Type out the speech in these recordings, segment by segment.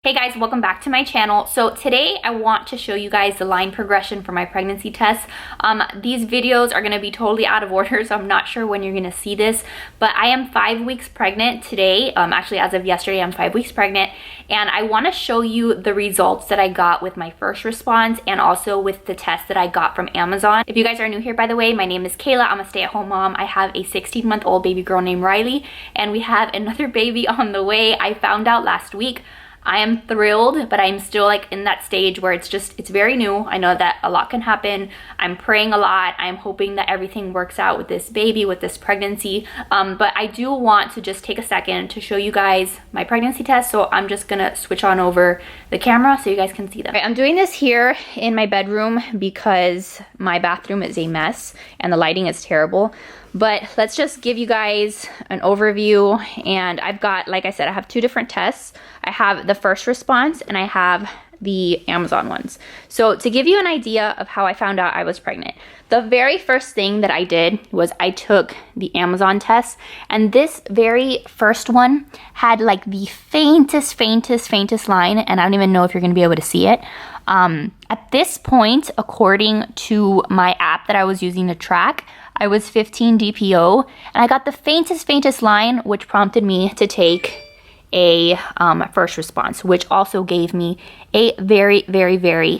Hey guys, welcome back to my channel. So today I want to show you guys the line progression for my pregnancy test. These videos are going to be totally out of order, so I'm not sure when you're going to see this, but I am 5 weeks pregnant today. Actually, as of yesterday, I'm 5 weeks pregnant, and I want to show you the results that I got with my first response and also with the test that I got from Amazon. If you guys are new here, by the way, my name is Kayla. I'm a stay-at-home mom. I have a 16-month-old baby girl named Riley, and we have another baby on the way. I found out last week. I am thrilled, but I'm still like in that stage where it's very new. I know that a lot can happen. I'm praying a lot. I'm hoping that everything works out with this baby, with this pregnancy. But I do want to just take a second to show you guys my pregnancy test. So I'm just gonna switch on over the camera so you guys can see them. Right, I'm doing this here in my bedroom because my bathroom is a mess and the lighting is terrible. But let's just give you guys an overview. And I've got, like I said, I have two different tests. I have the first response and I have the Amazon ones. So to give you an idea of how I found out I was pregnant, the very first thing that I did was I took the Amazon test, and this very first one had like the faintest line, and I don't even know if you're gonna be able to see it. At this point, according to my app that I was using to track, I was 15 DPO, and I got the faintest line, which prompted me to take a first response, which also gave me a very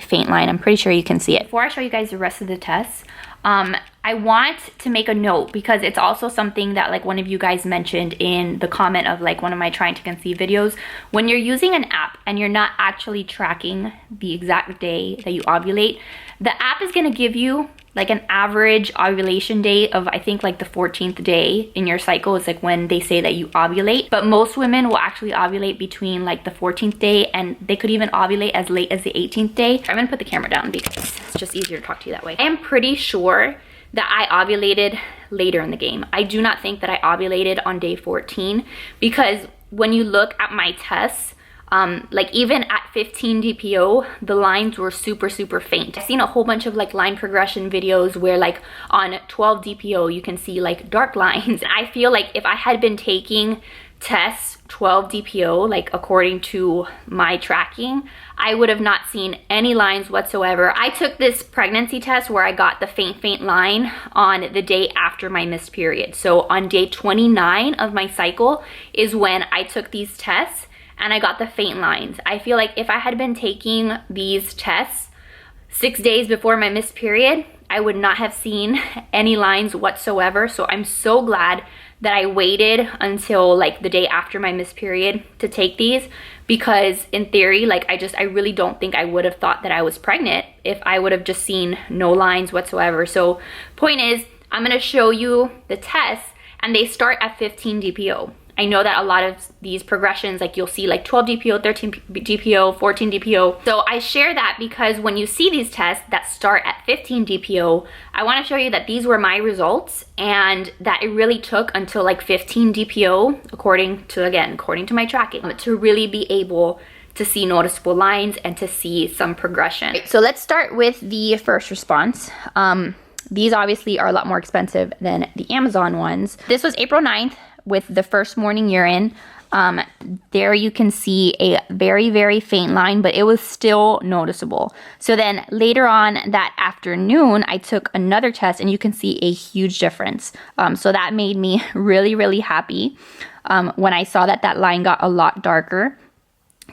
faint line. I'm pretty sure you can see it. Before I show you guys the rest of the tests, I want to make a note because it's also something that like one of you guys mentioned in the comment of like one of my trying to conceive videos. When you're using an app and you're not actually tracking the exact day that you ovulate, the app is going to give you like an average ovulation date of, I think, like the 14th day in your cycle is like when they say that you ovulate. But most women will actually ovulate between like the 14th day, and they could even ovulate as late as the 18th day. I'm gonna put the camera down because it's just easier to talk to you that way. I am pretty sure that I ovulated later in the game. I do not think that I ovulated on day 14 because when you look at my tests, like even at 15 DPO, the lines were super faint. I've seen a whole bunch of like line progression videos where like on 12 DPO, you can see like dark lines. I feel like if I had been taking tests 12 DPO, like according to my tracking, I would have not seen any lines whatsoever. I took this pregnancy test where I got the faint line on the day after my missed period. So on day 29 of my cycle is when I took these tests, and I got the faint lines. I feel like if I had been taking these tests 6 days before my missed period, I would not have seen any lines whatsoever. So I'm so glad that I waited until like the day after my missed period to take these, because in theory, like I really don't think I would have thought that I was pregnant if I would have just seen no lines whatsoever. So point is, I'm gonna show you the tests, and they start at 15 DPO. I know that a lot of these progressions, like you'll see like 12 DPO, 13 DPO, 14 DPO. So I share that because when you see these tests that start at 15 DPO, I want to show you that these were my results and that it really took until like 15 DPO, according to my tracking, to really be able to see noticeable lines and to see some progression. So let's start with the first response. These obviously are a lot more expensive than the Amazon ones. This was April 9th. With the first morning urine. There you can see a very faint line, but it was still noticeable. So then later on that afternoon, I took another test and you can see a huge difference. So that made me really happy when I saw that that line got a lot darker.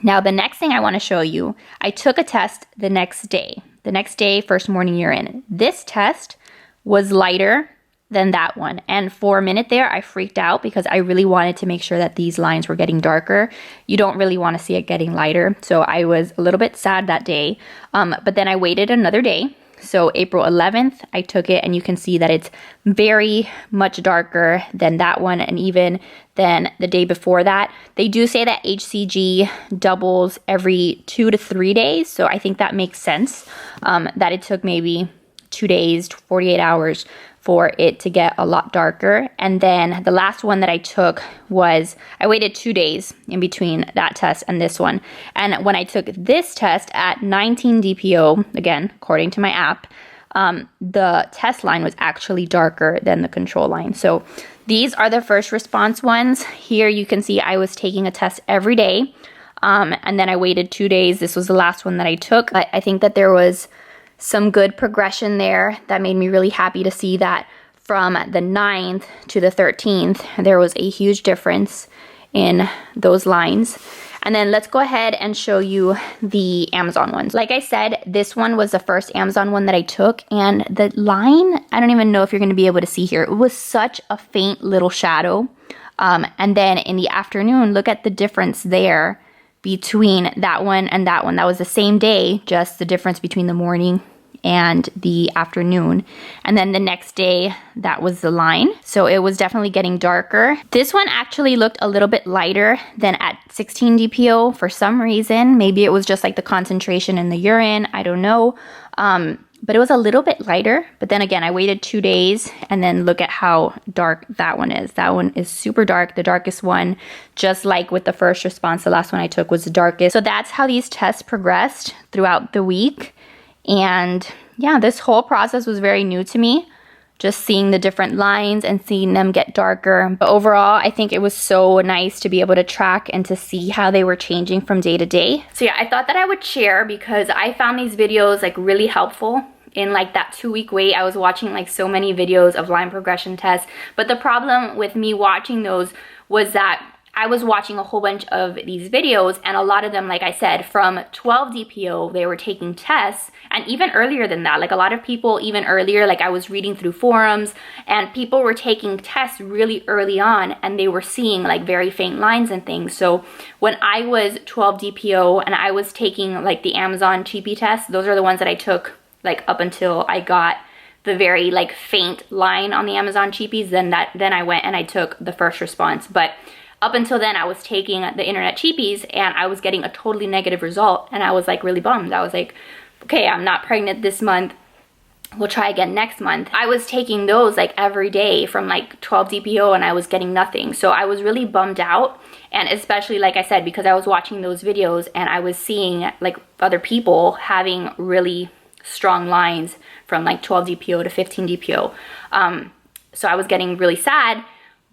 Now the next thing I want to show you, I took a test the next day. The next day, first morning urine. This test was lighter than that one, and for a minute there I freaked out because I really wanted to make sure that these lines were getting darker. You don't really want to see it getting lighter, so I was a little bit sad that day, but then I waited another day. So April 11th I took it, and you can see that it's very much darker than that one, and even than the day before that. They do say that HCG doubles every 2 to 3 days, so I think that makes sense, that it took maybe 2 days, 48 hours for it to get a lot darker. And then the last one that I took was, I waited 2 days in between that test and this one. And when I took this test at 19 DPO, again, according to my app, the test line was actually darker than the control line. So these are the first response ones. Here you can see I was taking a test every day. And then I waited 2 days. This was the last one that I took. But I think that there was some good progression there that made me really happy to see that from the 9th to the 13th, there was a huge difference in those lines. And then let's go ahead and show you the Amazon ones. Like I said, this one was the first Amazon one that I took, and the line, I don't even know if you're gonna be able to see here. It was such a faint little shadow. And then in the afternoon, look at the difference there between that one and that one. That was the same day, just the difference between the morning and the afternoon. And then the next day, that was the line. So it was definitely getting darker. This one actually looked a little bit lighter than at 16 DPO for some reason. Maybe it was just like the concentration in the urine, I don't know. But it was a little bit lighter. But then again, I waited 2 days, and then look at how dark that one is. That one is super dark, the darkest one, just like with the first response, the last one I took was the darkest. So that's how these tests progressed throughout the week. And yeah, this whole process was very new to me, just seeing the different lines and seeing them get darker. But overall, I think it was so nice to be able to track and to see how they were changing from day to day. So yeah, I thought that I would share because I found these videos like really helpful. In like that 2-week wait, I was watching like so many videos of line progression tests. But the problem with me watching those was that I was watching a whole bunch of these videos, and a lot of them, like I said, from 12 DPO, they were taking tests, and even earlier than that, like a lot of people even earlier, like I was reading through forums, and people were taking tests really early on, and they were seeing like very faint lines and things. So when I was 12 DPO and I was taking like the Amazon cheapie tests, those are the ones that I took like up until I got the very like faint line on the Amazon cheapies. Then I went and I took the first response. But up until then, I was taking the internet cheapies and I was getting a totally negative result, and I was like really bummed. I was like, okay, I'm not pregnant this month. We'll try again next month. I was taking those like every day from like 12 DPO and I was getting nothing. So I was really bummed out. And especially, like I said, because I was watching those videos and I was seeing like other people having really strong lines from like 12 DPO to 15 DPO. So I was getting really sad.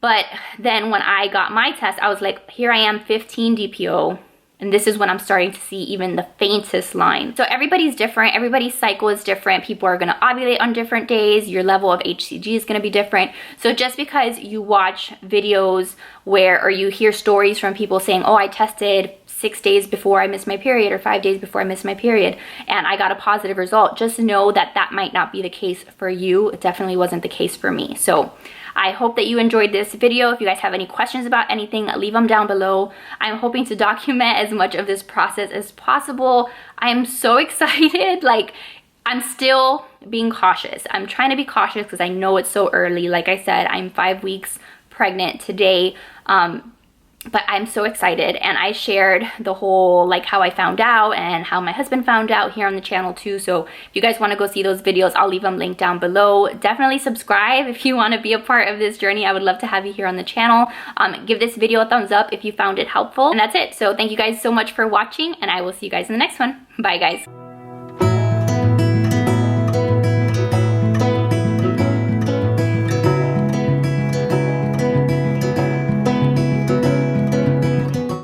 But then when I got my test, I was like, here I am, 15 DPO. And this is when I'm starting to see even the faintest line. So everybody's different. Everybody's cycle is different. People are going to ovulate on different days. Your level of HCG is going to be different. So just because you watch videos or you hear stories from people saying, oh, I tested 6 days before I missed my period or 5 days before I missed my period and I got a positive result, just know that that might not be the case for you. It definitely wasn't the case for me. So I hope that you enjoyed this video. If you guys have any questions about anything, leave them down below. I'm hoping to document as much of this process as possible. I am so excited. Like, I'm still being cautious. I'm trying to be cautious because I know it's so early. Like I said, I'm 5 weeks pregnant today. But I'm so excited, and I shared the whole like how I found out and how my husband found out here on the channel too. So if you guys want to go see those videos, I'll leave them linked down below. Definitely subscribe if you want to be a part of this journey. I would love to have you here on the channel. Give this video a thumbs up if you found it helpful. And that's it. So thank you guys so much for watching, and I will see you guys in the next one. Bye guys.